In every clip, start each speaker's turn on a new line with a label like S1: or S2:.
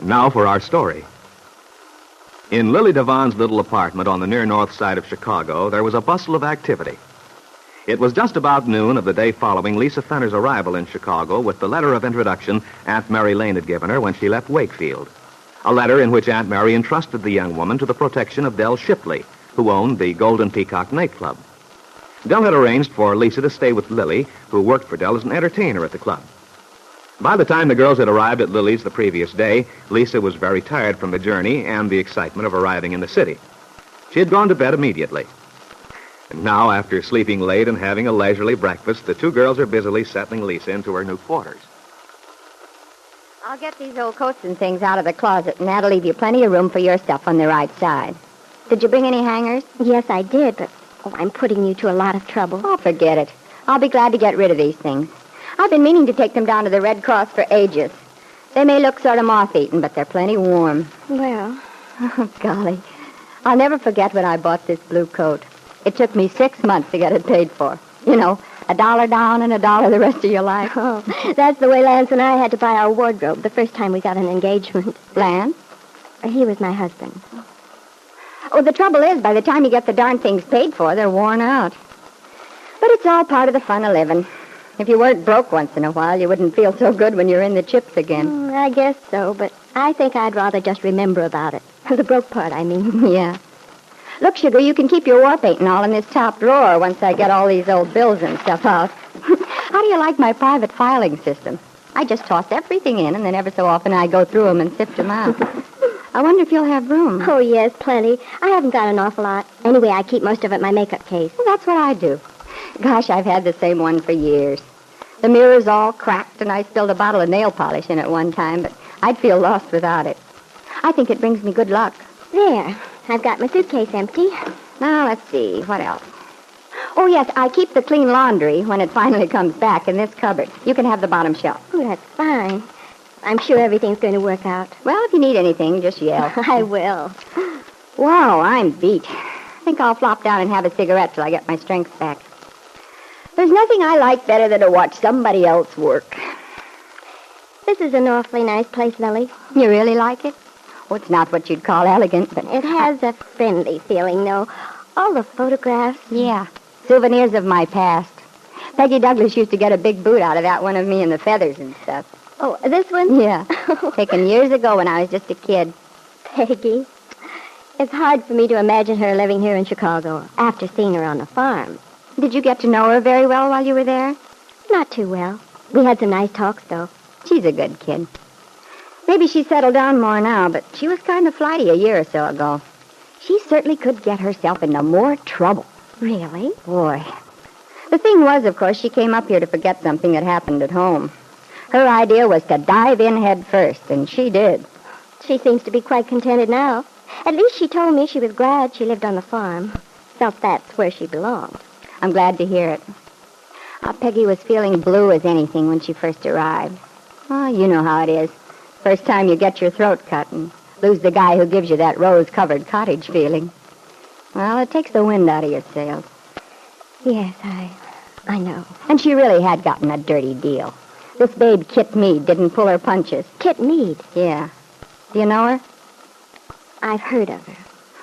S1: Now for our story. In Lily Devon's little apartment on the near north side of Chicago, there was a bustle of activity. It was just about noon of the day following Lisa Fenner's arrival in Chicago with the letter of introduction Aunt Mary Lane had given her when she left Wakefield. A letter in which Aunt Mary entrusted the young woman to the protection of Del Shipley, who owned the Golden Peacock nightclub. Del had arranged for Lisa to stay with Lily, who worked for Del as an entertainer at the club. By the time the girls had arrived at Lily's the previous day, Lisa was very tired from the journey and the excitement of arriving in the city. She had gone to bed immediately. And now, after sleeping late and having a leisurely breakfast, the two girls are busily settling Lisa into her new quarters.
S2: I'll get these old coats and things out of the closet, and that'll leave you plenty of room for your stuff on the right side. Did you bring any hangers?
S3: Yes, I did, but I'm putting you to a lot of trouble.
S2: Oh, forget it. I'll be glad to get rid of these things. I've been meaning to take them down to the Red Cross for ages. They may look sort of moth-eaten, but they're plenty warm.
S3: Well...
S2: Oh, golly. I'll never forget when I bought this blue coat. It took me 6 months to get it paid for. You know, $1 down and $1 the rest of your life.
S3: Oh, that's the way Lance and I had to buy our wardrobe the first time we got an engagement.
S2: Lance?
S3: He was my husband.
S2: Oh, the trouble is, by the time you get the darn things paid for, they're worn out. But it's all part of the fun of living. If you weren't broke once in a while, you wouldn't feel so good when you're in the chips again.
S3: I guess so, but I think I'd rather just remember about it. The broke part, I mean.
S2: Yeah. Look, Sugar, you can keep your war paint and all in this top drawer once I get all these old bills and stuff out. How do you like my private filing system? I just toss everything in, and then every so often I go through them and sift them out. I wonder if you'll have room.
S3: Oh, yes, plenty. I haven't got an awful lot. Anyway, I keep most of it in my makeup case.
S2: Well, that's what I do. Gosh, I've had the same one for years. The mirror's all cracked, and I spilled a bottle of nail polish in it one time, but I'd feel lost without it. I think it brings me good luck.
S3: There. I've got my suitcase empty.
S2: Now, let's see. What else? Oh, yes, I keep the clean laundry when it finally comes back in this cupboard. You can have the bottom shelf.
S3: Oh, that's fine. I'm sure everything's going to work out.
S2: Well, if you need anything, just yell.
S3: I will.
S2: Wow, I'm beat. I think I'll flop down and have a cigarette till I get my strength back. There's nothing I like better than to watch somebody else work.
S3: This is an awfully nice place, Lily.
S2: You really like it? Oh, it's not what you'd call elegant, but...
S3: It has a friendly feeling, though. All the photographs.
S2: Yeah, souvenirs of my past. Peggy Douglas used to get a big boot out of that one of me in the feathers and stuff.
S3: Oh, this one?
S2: Yeah, taken years ago when I was just a kid.
S3: Peggy. It's hard for me to imagine her living here in Chicago after seeing her on the farm.
S2: Did you get to know her very well while you were there?
S3: Not too well. We had some nice talks, though.
S2: She's a good kid. Maybe she's settled down more now, but she was kind of flighty a year or so ago. She certainly could get herself into more trouble.
S3: Really?
S2: Boy. The thing was, of course, she came up here to forget something that happened at home. Her idea was to dive in head first, and she did.
S3: She seems to be quite contented now. At least she told me she was glad she lived on the farm. Felt that's where she belonged.
S2: I'm glad to hear it. Peggy was feeling blue as anything when she first arrived. Oh, you know how it is. First time you get your throat cut and lose the guy who gives you that rose-covered cottage feeling. Well, it takes the wind out of your sails.
S3: Yes, I know.
S2: And she really had gotten a dirty deal. This babe, Kit Meade, didn't pull her punches.
S3: Kit Meade?
S2: Yeah. Do you know her?
S3: I've heard of her.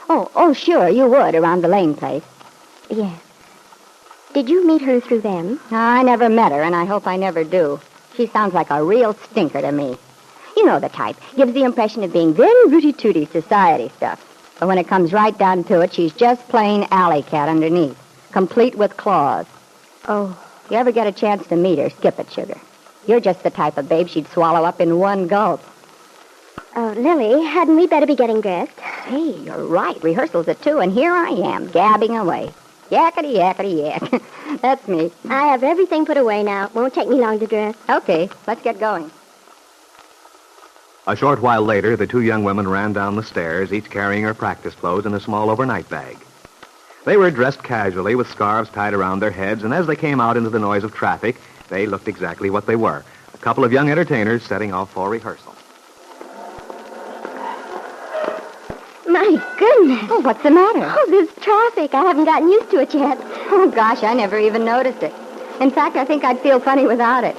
S2: Oh, sure, you would, around the Lane place.
S3: Yes. Did you meet her through them?
S2: I never met her, and I hope I never do. She sounds like a real stinker to me. You know the type. Gives the impression of being very rooty-tooty society stuff. But when it comes right down to it, she's just plain alley cat underneath, complete with claws.
S3: Oh.
S2: If you ever get a chance to meet her, skip it, Sugar. You're just the type of babe she'd swallow up in one gulp.
S3: Oh, Lily, hadn't we better be getting dressed?
S2: Hey, you're right. Rehearsal's at 2, and here I am, gabbing away. Yakety, yakety, yak. That's me.
S3: I have everything put away now. Won't take me long to dress.
S2: Okay, let's get going.
S1: A short while later, the two young women ran down the stairs, each carrying her practice clothes in a small overnight bag. They were dressed casually with scarves tied around their heads, and as they came out into the noise of traffic, they looked exactly what they were, a couple of young entertainers setting off for rehearsal.
S3: My goodness.
S2: Oh, what's the matter?
S3: Oh, this traffic. I haven't gotten used to it yet.
S2: Oh, gosh, I never even noticed it. In fact, I think I'd feel funny without it.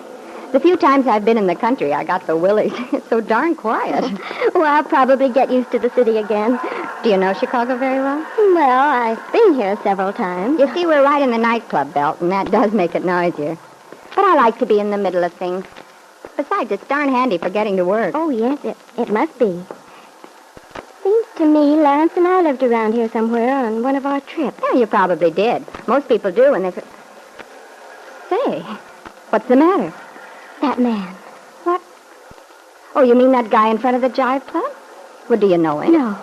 S2: The few times I've been in the country, I got the willies. It's so darn quiet.
S3: Well, I'll probably get used to the city again.
S2: Do you know Chicago very well?
S3: Well, I've been here several times.
S2: You see, we're right in the nightclub belt, and that does make it noisier. But I like to be in the middle of things. Besides, it's darn handy for getting to work.
S3: Oh, yes, it must be. Seems to me Lance and I lived around here somewhere on one of our trips.
S2: Yeah, you probably did. Most people do, and they... Say, what's the matter?
S3: That man.
S2: What? Oh, you mean that guy in front of the Jive Club? Well, do you know him?
S3: No.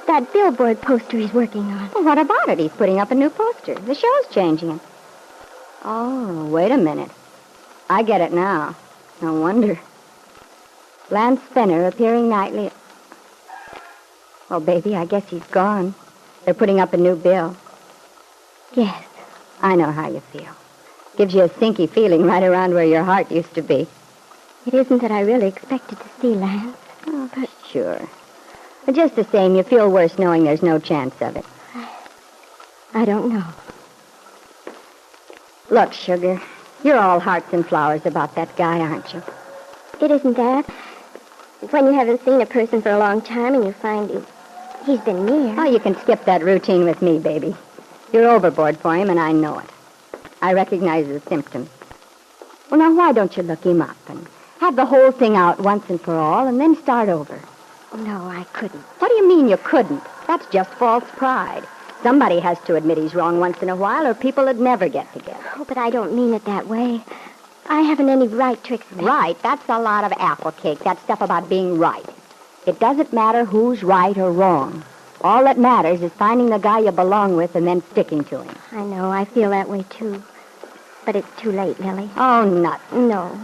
S3: That billboard poster he's working on.
S2: Well, what about it? He's putting up a new poster. The show's changing it. Oh, wait a minute. I get it now. No wonder. Lance Fenner appearing nightly. Oh, baby, I guess he's gone. They're putting up a new bill.
S3: Yes.
S2: I know how you feel. Gives you a sinky feeling right around where your heart used to be.
S3: It isn't that I really expected to see Lance.
S2: Oh, but sure. But just the same, you feel worse knowing there's no chance of it.
S3: I don't know.
S2: Look, Sugar, you're all hearts and flowers about that guy, aren't you?
S3: It isn't that. It's when you haven't seen a person for a long time and you find he's been near.
S2: Oh, you can skip that routine with me, baby. You're overboard for him, and I know it. I recognize the symptoms. Well, now, why don't you look him up and have the whole thing out once and for all and then start over?
S3: No, I couldn't.
S2: What do you mean you couldn't? That's just false pride. Somebody has to admit he's wrong once in a while, or people would never get together.
S3: Oh, but I don't mean it that way. I haven't any right to expect...
S2: Right? That's a lot of apple cake, that stuff about being right. It doesn't matter who's right or wrong. All that matters is finding the guy you belong with and then sticking to him.
S3: I know, I feel that way, too. But it's too late, Lily.
S2: Oh, nuts.
S3: No,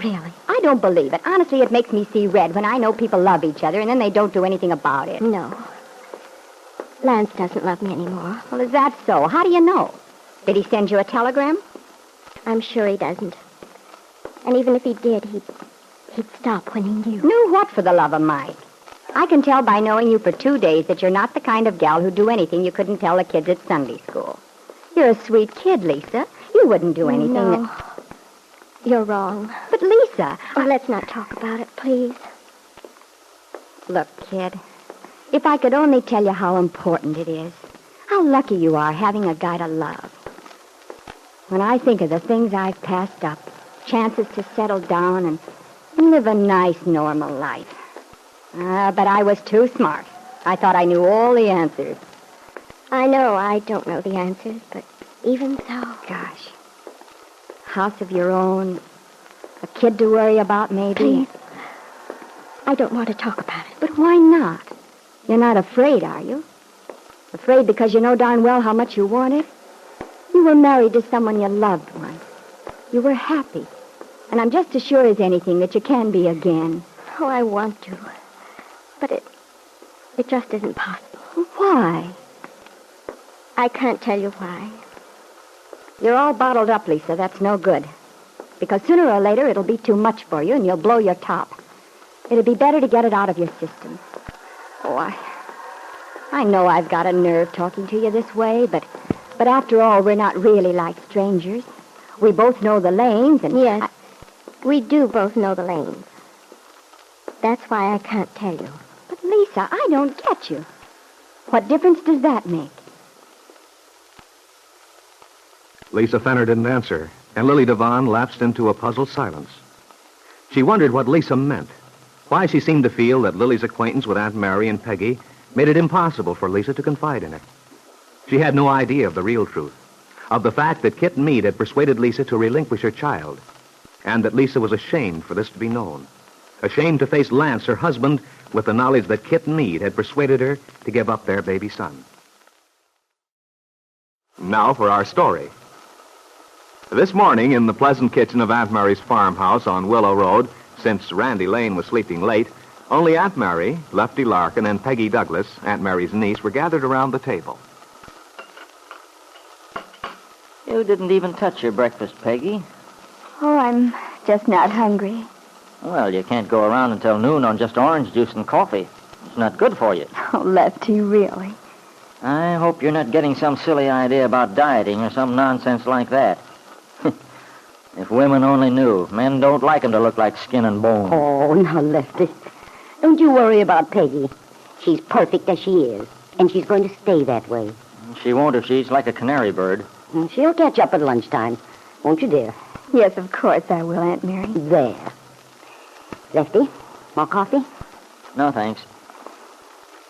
S3: really.
S2: I don't believe it. Honestly, it makes me see red when I know people love each other and then they don't do anything about it.
S3: No. Lance doesn't love me anymore.
S2: Well, is that so? How do you know? Did he send you a telegram?
S3: I'm sure he doesn't. And even if he did, he'd stop when he knew.
S2: Knew what, for the love of Mike? I can tell by knowing you for 2 days that you're not the kind of gal who'd do anything you couldn't tell the kids at Sunday school. You're a sweet kid, Lisa. You wouldn't do anything
S3: No.
S2: that...
S3: You're wrong.
S2: But, Lisa...
S3: Oh, let's not talk about it, please.
S2: Look, kid, if I could only tell you how important it is, how lucky you are having a guy to love. When I think of the things I've passed up, chances to settle down and live a nice, normal life. But I was too smart. I thought I knew all the answers.
S3: I know I don't know the answers, but even so...
S2: Gosh. House of your own, a kid to worry about, maybe.
S3: Please. I don't want to talk about it.
S2: But why not? You're not afraid, are you? Afraid because you know darn well how much you want it? You were married to someone you loved once. You were happy. And I'm just as sure as anything that you can be again.
S3: Oh, I want to. But it just isn't possible.
S2: Why?
S3: I can't tell you why.
S2: You're all bottled up, Lisa. That's no good. Because sooner or later it'll be too much for you and you'll blow your top. It'll be better to get it out of your system. Oh, I know I've got a nerve talking to you this way, but after all, we're not really like strangers. We both know the lanes and...
S3: Yes, we do both know the lanes. That's why I can't tell you.
S2: But, Lisa, I don't get you. What difference does that make?
S1: Lisa Fenner didn't answer, and Lily Devon lapsed into a puzzled silence. She wondered what Lisa meant, why she seemed to feel that Lily's acquaintance with Aunt Mary and Peggy made it impossible for Lisa to confide in it. She had no idea of the real truth, of the fact that Kit Meade had persuaded Lisa to relinquish her child, and that Lisa was ashamed for this to be known, ashamed to face Lance, her husband, with the knowledge that Kit Meade had persuaded her to give up their baby son. Now for our story. This morning, in the pleasant kitchen of Aunt Mary's farmhouse on Willow Road, since Randy Lane was sleeping late, only Aunt Mary, Lefty Larkin, and Peggy Douglas, Aunt Mary's niece, were gathered around the table.
S4: You didn't even touch your breakfast, Peggy.
S2: Oh, I'm just not hungry.
S4: Well, you can't go around until noon on just orange juice and coffee. It's not good for you.
S2: Oh, Lefty, really?
S4: I hope you're not getting some silly idea about dieting or some nonsense like that. If women only knew. Men don't like 'em to look like skin and bone.
S5: Oh, now, Lefty. Don't you worry about Peggy. She's perfect as she is, and she's going to stay that way.
S4: She won't if she's like a canary bird.
S5: And she'll catch up at lunchtime. Won't you, dear?
S2: Yes, of course I will, Aunt Mary.
S5: There. Lefty, more coffee?
S4: No, thanks.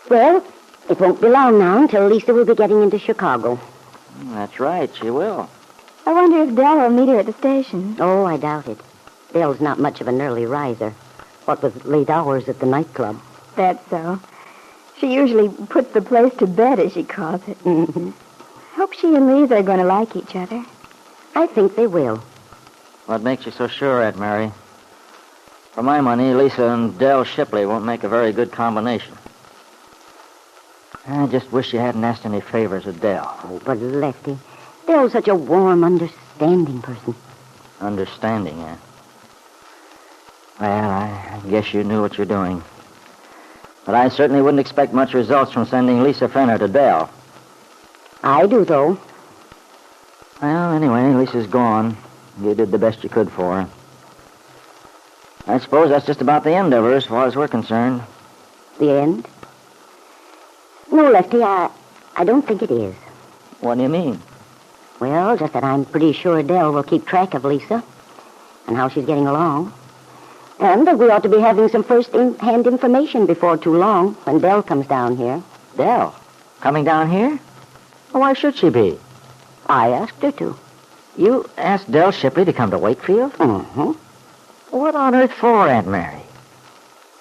S5: Well, it won't be long now until Lisa will be getting into Chicago.
S4: That's right, she will.
S2: I wonder if Dell will meet her at the station.
S5: Oh, I doubt it. Dell's not much of an early riser. What with late hours at the nightclub.
S2: That's so. She usually puts the place to bed, as she calls it.
S5: Mm-hmm.
S2: Hope she and Lisa are going to like each other.
S5: I think they will.
S4: What makes you so sure, Aunt Mary? For my money, Lisa and Dell Shipley won't make a very good combination. I just wish you hadn't asked any favors of Dell.
S5: Oh, but Lefty, Dell's such a warm, understanding person.
S4: Understanding, eh? Well, I guess you knew what you're doing. But I certainly wouldn't expect much results from sending Lisa Fenner to Dell.
S5: I do, though.
S4: Well, anyway, Lisa's gone. You did the best you could for her. I suppose that's just about the end of her as far as we're concerned.
S5: The end? No, Lefty, I don't think it is.
S4: What do you mean?
S5: Well, just that I'm pretty sure Dell will keep track of Lisa and how she's getting along. And that we ought to be having some first-hand information before too long when Dell comes down here.
S4: Dell? Coming down here? Well, why should she be?
S5: I asked her to.
S4: You asked Dell Shipley to come to Wakefield?
S5: Mm-hmm.
S4: What on earth for, Aunt Mary?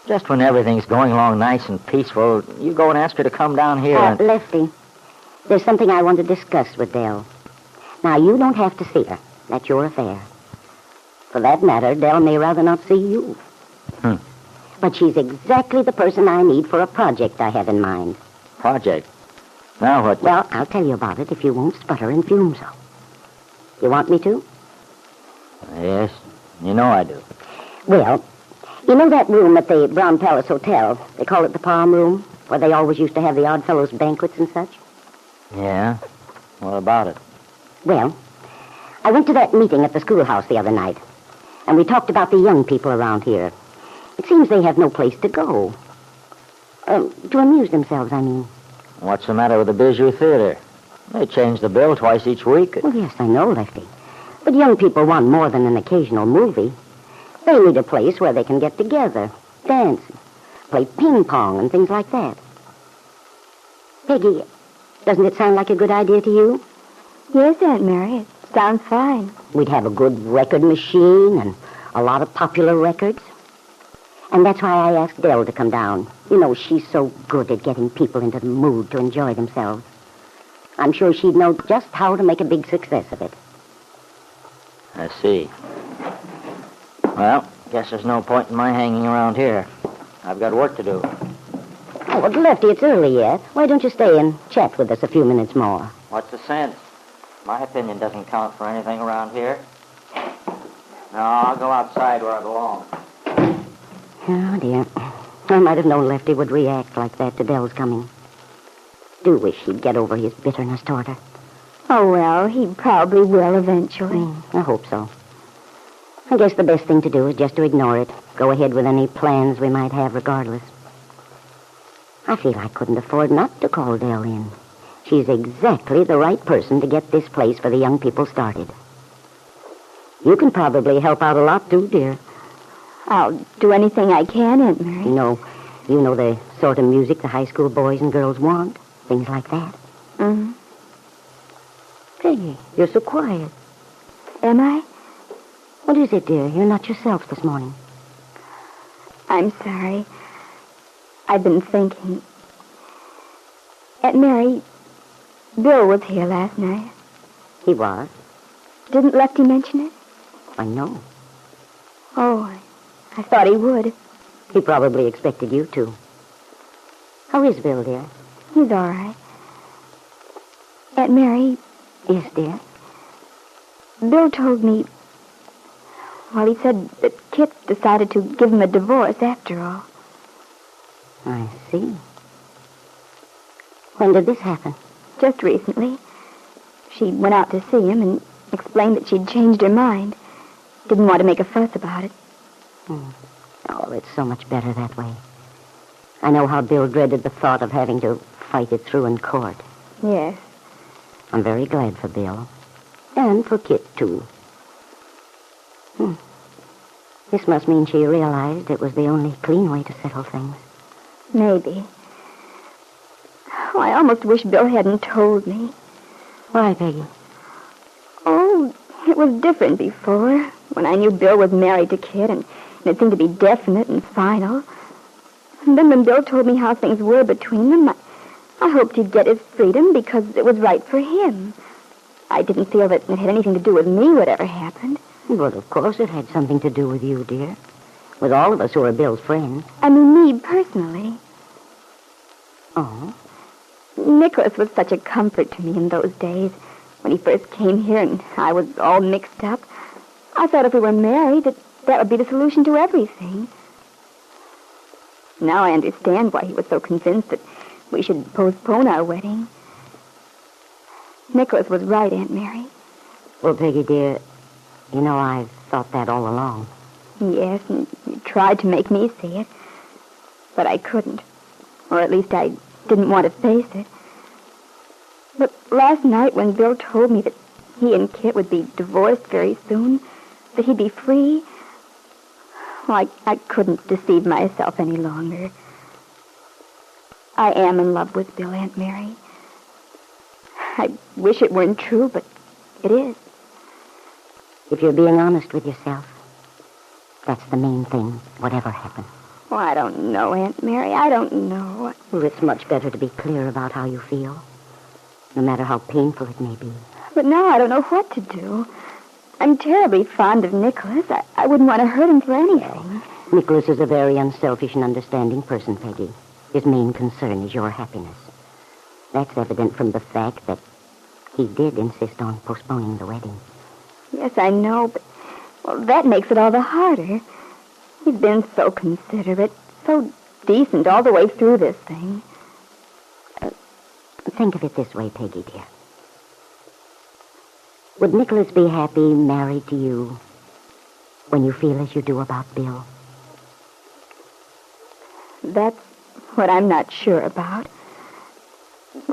S4: Just when everything's going along nice and peaceful, you go and ask her to come down here and...
S5: Lefty, there's something I want to discuss with Dell. Now, you don't have to see her. That's your affair. For that matter, Dell may rather not see you. But she's exactly the person I need for a project I have in mind.
S4: Project? Now what?
S5: Well, I'll tell you about it if you won't sputter and fume so. You want me to?
S4: Yes, you know I do.
S5: Well, you know that room at the Brown Palace Hotel? They call it the Palm Room, where they always used to have the Odd Fellows banquets and such?
S4: Yeah? What about it?
S5: Well, I went to that meeting at the schoolhouse the other night, and we talked about the young people around here. It seems they have no place to go. To amuse themselves, I mean.
S4: What's the matter with the Bijou Theater? They change the bill twice each week.
S5: Well, yes, I know, Lefty. But young people want more than an occasional movie. They need a place where they can get together, dance, play ping pong and things like that. Peggy, doesn't it sound like a good idea to you?
S2: Yes, Aunt Mary, it sounds fine.
S5: We'd have a good record machine and a lot of popular records. And that's why I asked Dell to come down. You know, she's so good at getting people into the mood to enjoy themselves. I'm sure she'd know just how to make a big success of it.
S4: I see. Well, guess there's no point in my hanging around here. I've got work to do.
S5: Oh, but Lefty, it's early yet. Why don't you stay and chat with us a few minutes more?
S4: What's the sense? My opinion doesn't count for anything around here. No, I'll go outside where I belong.
S5: Oh, dear. I might have known Lefty would react like that to Dell's coming. Do wish he'd get over his bitterness toward her.
S2: Oh, well, he probably will eventually.
S5: I hope so. I guess the best thing to do is just to ignore it. Go ahead with any plans we might have regardless. I feel I couldn't afford not to call Dell in. She's exactly the right person to get this place for the young people started. You can probably help out a lot, too, dear.
S2: I'll do anything I can, Aunt Mary.
S5: You know the sort of music the high school boys and girls want. Things like that.
S2: Mm-hmm.
S5: Peggy, you're so quiet.
S2: Am I?
S5: What is it, dear? You're not yourself this morning.
S2: I'm sorry. I've been thinking. Aunt Mary, Bill was here last night.
S5: He was?
S2: Didn't Lefty mention it?
S5: I know.
S2: Oh, I thought he would.
S5: He probably expected you to. How is Bill, dear?
S2: He's all right. Aunt Mary...
S5: Yes, dear?
S2: Bill told me... Well, he said that Kit decided to give him a divorce after all.
S5: I see. When did this happen?
S2: Just recently. She went out to see him and explained that she'd changed her mind. didn't want to make a fuss about it.
S5: Oh, it's so much better that way. I know how Bill dreaded the thought of having to fight it through in court.
S2: Yes.
S5: I'm very glad for Bill. And for Kit, too. This must mean she realized it was the only clean way to settle things.
S2: Maybe. Oh, I almost wish Bill hadn't told me.
S5: Why, Peggy?
S2: Oh, it was different before, when I knew Bill was married to Kit, and it seemed to be definite and final. And then when Bill told me how things were between them, I hoped he'd get his freedom because it was right for him. I didn't feel that it had anything to do with me, whatever happened.
S5: Well, of course it had something to do with you, dear. With all of us who are Bill's friends.
S2: I mean, me personally.
S5: Oh?
S2: Nicholas was such a comfort to me in those days. When he first came here and I was all mixed up, I thought if we were married, that would be the solution to everything. Now I understand why he was so convinced that we should postpone our wedding. Nicholas was right, Aunt Mary.
S5: Well, Peggy, dear, you know I've thought that all along.
S2: Yes, and you tried to make me see it. But I couldn't. Or at least I didn't want to face it. But last night when Bill told me that he and Kit would be divorced very soon, that he'd be free, well, I couldn't deceive myself any longer. I am in love with Bill, Aunt Mary. I wish it weren't true, but it is.
S5: If you're being honest with yourself, that's the main thing, whatever happens.
S2: Well, I don't know, Aunt Mary. I don't know.
S5: Well, it's much better to be clear about how you feel, no matter how painful it may be.
S2: But now I don't know what to do. I'm terribly fond of Nicholas. I wouldn't want to hurt him for anything.
S5: Nicholas is a very unselfish and understanding person, Peggy. His main concern is your happiness. That's evident from the fact that he did insist on postponing the wedding.
S2: Yes, I know, but well, that makes it all the harder. He's been so considerate, so decent all the way through this thing.
S5: Think of it this way, Peggy, dear. Would Nicholas be happy married to you when you feel as you do about Bill?
S2: That's what I'm not sure about.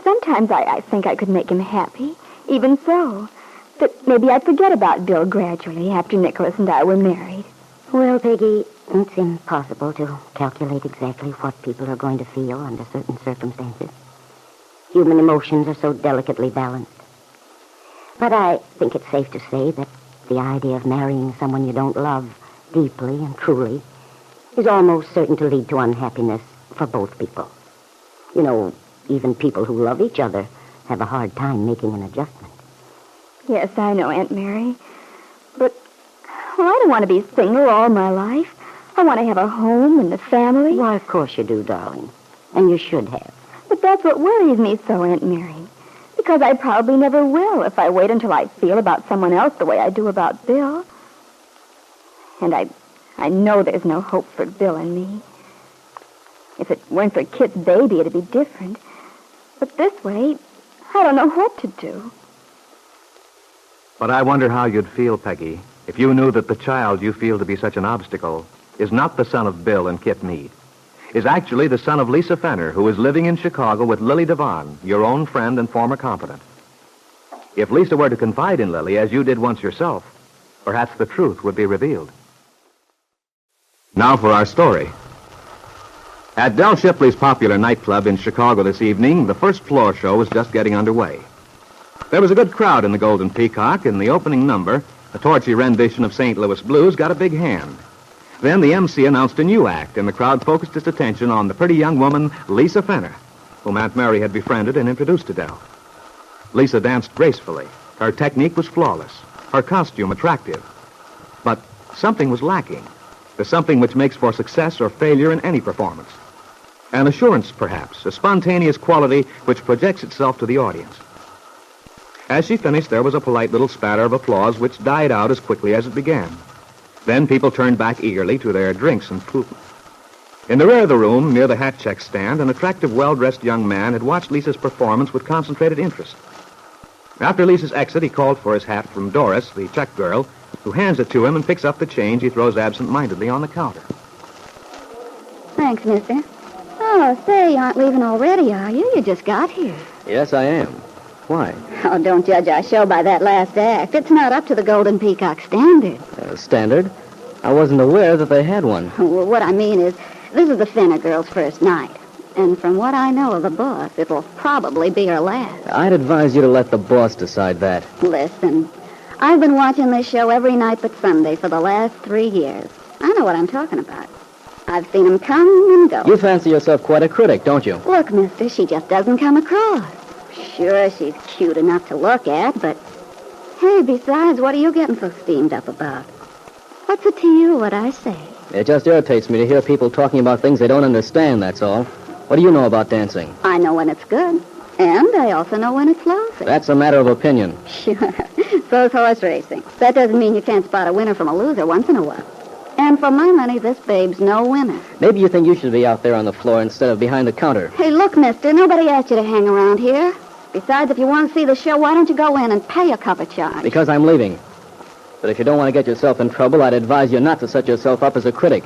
S2: Sometimes I think I could make him happy, even so. But maybe I'd forget about Bill gradually after Nicholas and I were married.
S5: Well, Peggy, it's impossible to calculate exactly what people are going to feel under certain circumstances. Human emotions are so delicately balanced. But I think it's safe to say that the idea of marrying someone you don't love deeply and truly is almost certain to lead to unhappiness for both people. You know, even people who love each other have a hard time making an adjustment.
S2: Yes, I know, Aunt Mary. But, well, I don't want to be single all my life. I want to have a home and a family.
S5: Why, of course you do, darling. And you should have.
S2: But that's what worries me so, Aunt Mary. Because I probably never will if I wait until I feel about someone else the way I do about Bill. And I know there's no hope for Bill and me. If it weren't for Kit's baby, it'd be different. But this way, I don't know what to do.
S1: But I wonder how you'd feel, Peggy, if you knew that the child you feel to be such an obstacle is not the son of Bill and Kit Meade, is actually the son of Lisa Fenner, who is living in Chicago with Lily Devon, your own friend and former confidant. If Lisa were to confide in Lily, as you did once yourself, perhaps the truth would be revealed. Now for our story. At Del Shipley's popular nightclub in Chicago this evening, the first floor show was just getting underway. There was a good crowd in the Golden Peacock, and the opening number, a torchy rendition of St. Louis Blues, got a big hand. Then the MC announced a new act, and the crowd focused its attention on the pretty young woman, Lisa Fenner, whom Aunt Mary had befriended and introduced to Del. Lisa danced gracefully. Her technique was flawless, her costume attractive. But something was lacking, the something which makes for success or failure in any performance. An assurance, perhaps, a spontaneous quality which projects itself to the audience. As she finished, there was a polite little spatter of applause which died out as quickly as it began. Then people turned back eagerly to their drinks and food. In the rear of the room, near the hat check stand, an attractive, well-dressed young man had watched Lisa's performance with concentrated interest. After Lisa's exit, he called for his hat from Doris, the check girl, who hands it to him and picks up the change he throws absent-mindedly on the counter.
S2: Thanks, mister. Oh, say, you aren't leaving already, are you? You just got here.
S6: Yes, I am. Why?
S2: Oh, don't judge our show by that last act. It's not up to the Golden Peacock standard.
S6: Standard? I wasn't aware that they had one.
S2: Well, what I mean is, this is the Fenner girl's first night. And from what I know of the boss, it'll probably be her last.
S6: I'd advise you to let the boss decide that.
S2: Listen, I've been watching this show every night but Sunday for the last 3 years. I know what I'm talking about. I've seen them come and go.
S6: You fancy yourself quite a critic, don't you?
S2: Look, mister, she just doesn't come across. Sure, she's cute enough to look at, but... Hey, besides, what are you getting so steamed up about? What's it to you what I say?
S6: It just irritates me to hear people talking about things they don't understand, that's all. What do you know about dancing?
S2: I know when it's good, and I also know when it's lousy.
S6: That's a matter of opinion.
S2: Sure. So's horse racing. That doesn't mean you can't spot a winner from a loser once in a while. And for my money, this babe's no winner.
S6: Maybe you think you should be out there on the floor instead of behind the counter.
S2: Hey, look, mister, nobody asked you to hang around here. Besides, if you want to see the show, why don't you go in and pay a cover charge?
S6: Because I'm leaving. But if you don't want to get yourself in trouble, I'd advise you not to set yourself up as a critic.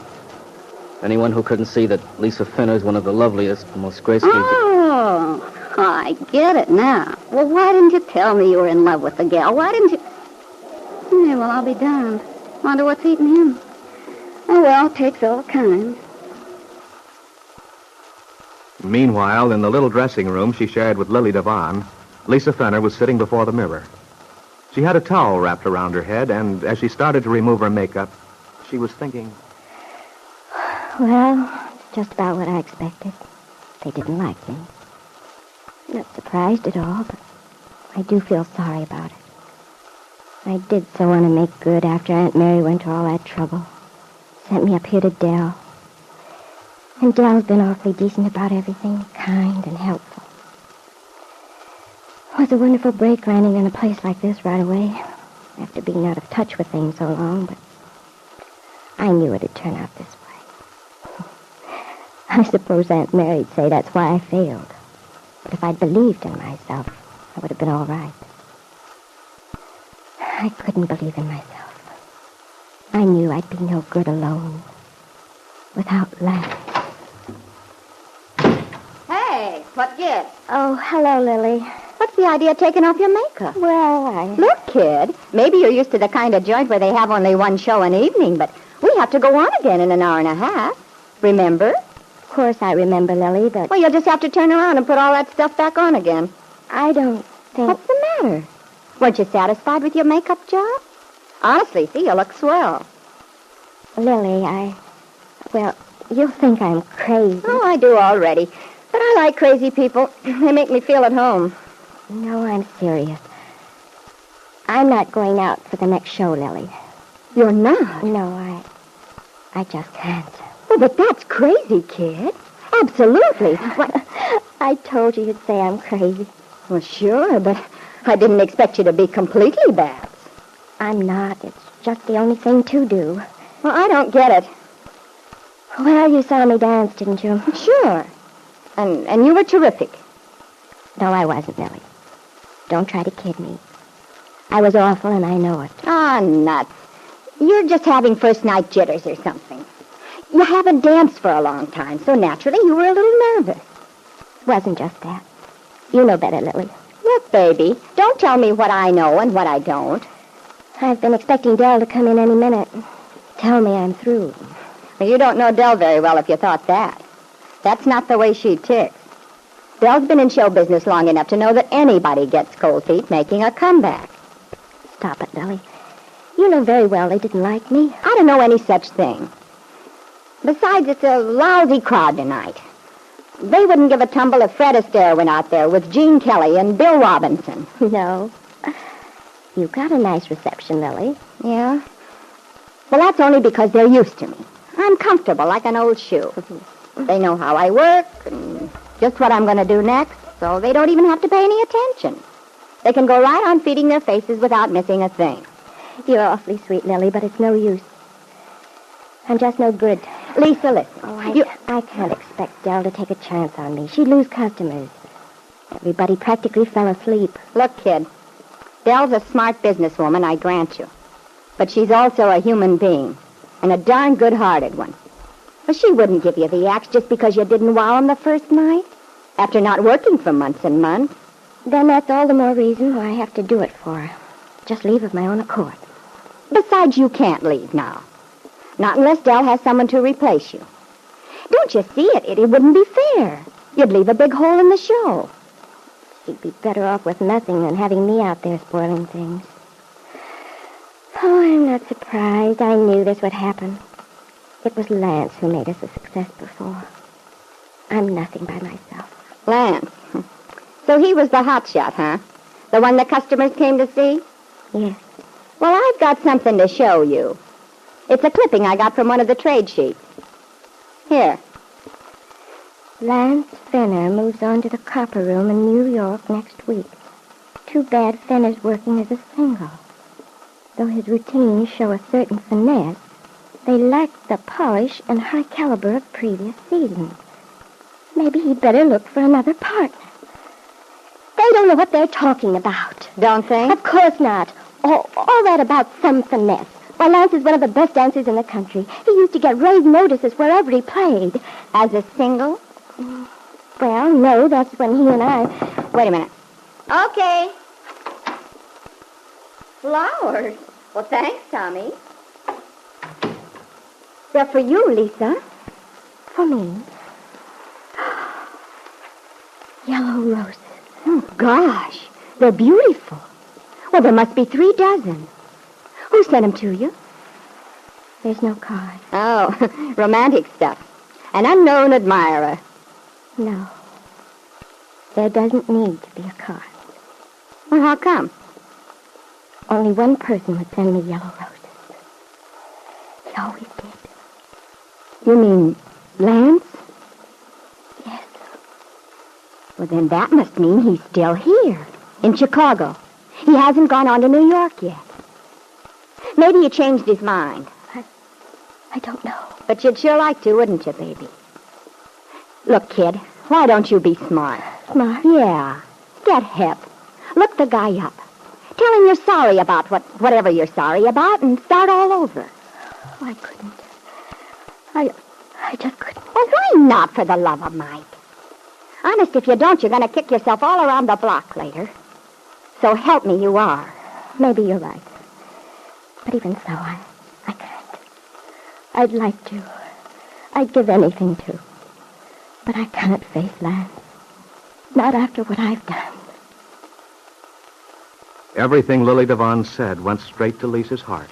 S6: Anyone who couldn't see that Lisa Fenner is one of the loveliest, most gracefully...
S2: Oh, I get it now. Well, why didn't you tell me you were in love with the gal? Why didn't you... Yeah, well, I'll be darned. Wonder what's eating him. Oh, well, takes all kinds.
S1: Meanwhile, in the little dressing room she shared with Lily Devon, Lisa Fenner was sitting before the mirror. She had a towel wrapped around her head, and as she started to remove her makeup, she was thinking...
S3: Well, it's just about what I expected. They didn't like me. Not surprised at all, but I do feel sorry about it. I did so want to make good after Aunt Mary went to all that trouble. Sent me up here to Dell. And Dell's been awfully decent about everything, kind and helpful. It was a wonderful break landing in a place like this right away, after being out of touch with things so long, but I knew it'd turn out this way. I suppose Aunt Mary'd say that's why I failed. But if I'd believed in myself, I would have been all right. I couldn't believe in myself. I knew I'd be no good alone, without Larry.
S2: Hey, what gives?
S3: Oh, hello, Lily.
S2: What's the idea of taking off your makeup?
S3: Well,
S2: Look, kid, maybe you're used to the kind of joint where they have only one show an evening, but we have to go on again in an hour and a half. Remember?
S3: Of course I remember, Lily, but
S2: Well, you'll just have to turn around and put all that stuff back on again.
S3: I don't think...
S2: What's the matter? Weren't you satisfied with your makeup job? Honestly, see, you look swell.
S3: Lily, well, you'll think I'm crazy.
S2: Oh, I do already. But I like crazy people. They make me feel at home.
S3: No, I'm serious. I'm not going out for the next show, Lily.
S2: You're not?
S3: No, I just can't.
S2: Oh, but that's crazy, kid. Absolutely. What?
S3: I told you you'd say I'm crazy.
S2: Well, sure, but I didn't expect you to be completely bad.
S3: I'm not. It's just the only thing to do.
S2: Well, I don't get it.
S3: Well, you saw me dance, didn't you?
S2: Sure. And you were terrific.
S3: No, I wasn't, Lily. Don't try to kid me. I was awful, and I know it.
S2: Ah, nuts. You're just having first night jitters or something. You haven't danced for a long time, so naturally you were a little nervous.
S3: It wasn't just that. You know better, Lily.
S2: Look, baby, don't tell me what I know and what I don't.
S3: I've been expecting Dell to come in any minute. Tell me I'm through.
S2: Well, you don't know Dell very well if you thought that. That's not the way she ticks. Dell's been in show business long enough to know that anybody gets cold feet making a comeback.
S3: Stop it, Lily. You know very well they didn't like me.
S2: I don't know any such thing. Besides, it's a lousy crowd tonight. They wouldn't give a tumble if Fred Astaire went out there with Gene Kelly and Bill Robinson.
S3: No. You got a nice reception, Lily.
S2: Yeah? Well, that's only because they're used to me. I'm comfortable like an old shoe. They know how I work and just what I'm going to do next, so they don't even have to pay any attention. They can go right on feeding their faces without missing a thing.
S3: You're awfully sweet, Lily, but it's no use. I'm just no good.
S2: Lisa, listen.
S3: Oh, I can't expect Dell to take a chance on me. She'd lose customers. Everybody practically fell asleep.
S2: Look, kid, Dell's a smart businesswoman, I grant you. But she's also a human being, and a darn good-hearted one. Well, she wouldn't give you the axe just because you didn't wow him the first night, after not working for months and months.
S3: Then that's all the more reason why I have to do it for her. Just leave of my own accord.
S2: Besides, you can't leave now. Not unless Dell has someone to replace you. Don't you see it? It wouldn't be fair. You'd leave a big hole in the show.
S3: She'd be better off with nothing than having me out there spoiling things. Oh, I'm not surprised. I knew this would happen. It was Lance who made us a success before. I'm nothing by myself.
S2: Lance. So he was the hotshot, huh? The one the customers came to see?
S3: Yes.
S2: Well, I've got something to show you. It's a clipping I got from one of the trade sheets. Here.
S3: Lance Fenner moves on to the copper room in New York next week. Too bad Fenner's working as a single. Though his routines show a certain finesse, they lack the polish and high caliber of previous seasons. Maybe he'd better look for another partner. They don't know what they're talking about.
S2: Don't they?
S3: Of course not. All that about some finesse. Why, Lance is one of the best dancers in the country. He used to get rave notices wherever he played.
S2: As a single?
S3: Well, no, that's when he and I...
S2: Wait a minute. Okay. Flowers? Well, thanks, Tommy.
S3: They're for you, Lisa. For me. Yellow roses.
S2: Oh, gosh. They're beautiful. Well, there must be 3 dozen. Who sent them to you?
S3: There's no card.
S2: Oh, romantic stuff. An unknown admirer.
S3: No. There doesn't need to be a card.
S2: Well, how come?
S3: Only one person would send me yellow roses. He always did.
S2: You mean Lance?
S3: Yes.
S2: Well, then that must mean he's still here, in Chicago. He hasn't gone on to New York yet. Maybe he changed his mind.
S3: I don't know.
S2: But you'd sure like to, wouldn't you, baby? Look, kid, why don't you be smart?
S3: Smart?
S2: Yeah. Get hip. Look the guy up. Tell him you're sorry about whatever you're sorry about and start all over.
S3: Oh, I couldn't. I just couldn't.
S2: Well, why not, for the love of Mike? Honest, if you don't, you're going to kick yourself all around the block later. So help me, you are.
S3: Maybe you're right. But even so, I can't. I'd like to. I'd give anything to. But I can't face Lance. Not after what I've done.
S1: Everything Lily Devon said went straight to Lisa's heart.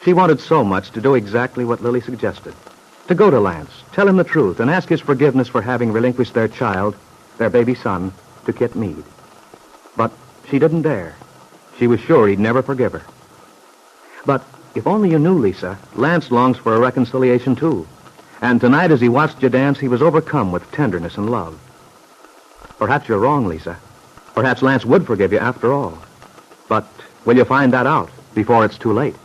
S1: She wanted so much to do exactly what Lily suggested. To go to Lance, tell him the truth, and ask his forgiveness for having relinquished their child, their baby son, to Kit Meade. But she didn't dare. She was sure he'd never forgive her. But if only you knew, Lisa, Lance longs for a reconciliation, too. And tonight, as he watched you dance, he was overcome with tenderness and love. Perhaps you're wrong, Lisa. Perhaps Lance would forgive you after all. But will you find that out before it's too late?